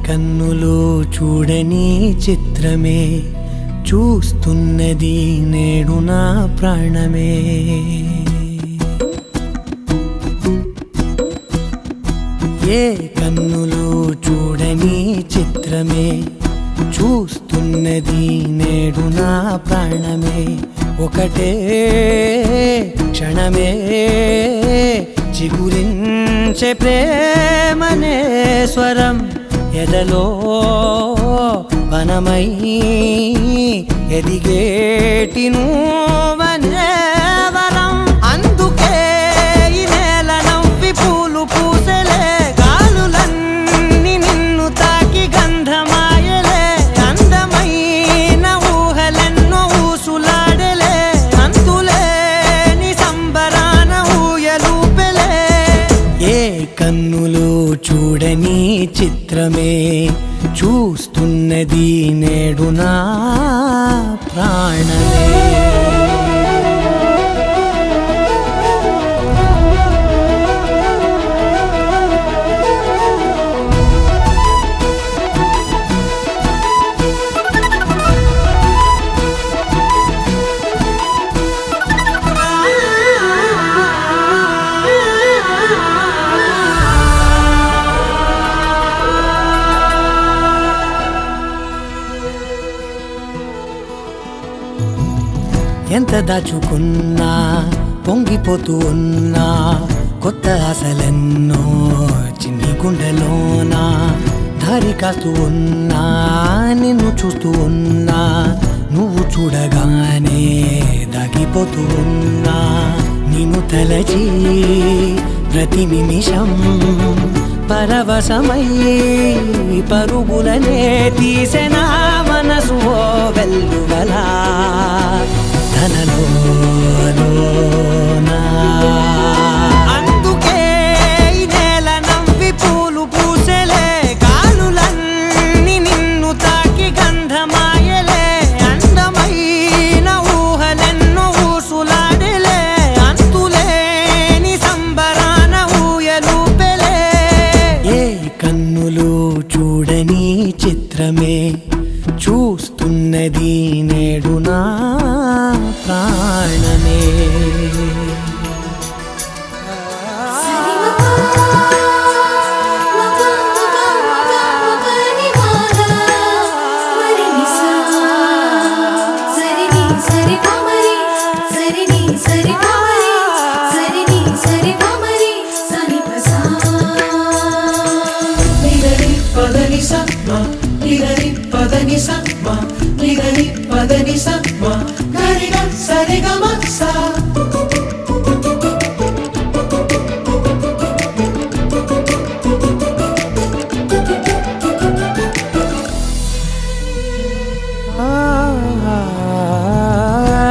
కన్నులు చూడని చిత్రమే చూస్తున్నది నేడు నా ప్రాణమే. ఏ కన్నులు చూడని చిత్రమే చూస్తున్నది నేడు నా ప్రాణమే. ఒకటే క్షణమే చిగురించే ప్రేమనే స్వరం ఎదలో వనమై ఎదిగేటి నువ్వనే వరం. అందుకే ఈ నేల నవ్వి పూలు పూసెలే, గాలులన్నీ నిన్ను తాకి గంధమాయలే. అందమైన ఊహలెన్నో ఊసులాడలే, అంతులేని సంబరాన ఊయలూపెలే. ఏ కన్నులు చూడని చిత్రమే చూస్తున్నది నేడు నా ప్రాణమే. ఎంత దాచుకున్నా పొంగిపోతూ ఉన్నా, కొత్త ఆశలెన్నో చిన్ని గుండెలోనా దారి కాస్తూ ఉన్నా. నిన్ను చూస్తూ ఉన్నా, నువ్వు చూడగానే దాగిపోతూ ఉన్నా. నిన్ను తలచి ప్రతి నిమిషం పరవశమై పరుగులనే తీసెనా మనసు ఓ వెల్లువలా తనలోనా. అందుకే ఈ నేల నవ్వి పూలు పూసెలే, గాలులన్నీ నిన్ను తాకి గంధమాయలే. అందమైన ఊహలెన్నో ఊసులాడలే, అంతులేని సంబరాన ఊయలూపెలే. ఏ కన్నులు చూడని చిత్రమే చూస్తున్నది నేడు నా ప్రాణమే.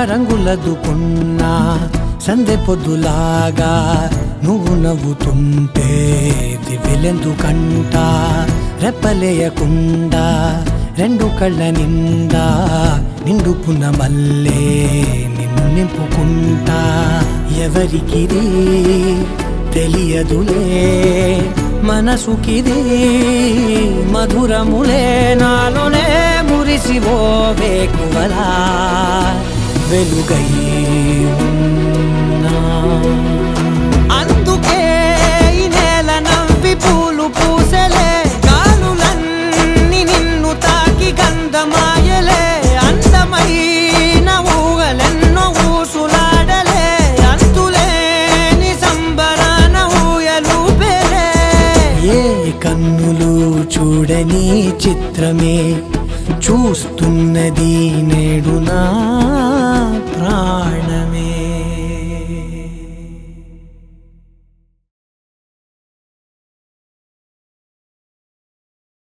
రంగులదుకున్నా సందె పొద్దులాగా నువ్వు నవ్వుతుంటే దివ్వెలెందుకంట. రెప్పలేయకుండా రెండు కళ్ళ నిండా నిండుకున్న మల్లే నిన్ను నింపుకుంటా. ఎవరికిది తెలియదులే మనసుకిది మధురములే, నాలోనే మురిసి ఓ వేకువలా వెలుగై ఉన్నా. అందుకే ఈ నేల నవ్వి పూలు పూసెలే, గాలులన్నీ నిన్ను తాకి గంధమాయలే. అందమైన ఊహలెన్నో ఊసులాడలే, అంతులేని సంబరాన ఊయలూపెలే. ఏ కన్నులు చూడని చిత్రమే చూస్తున్నది నేడు నా ప్రాణ.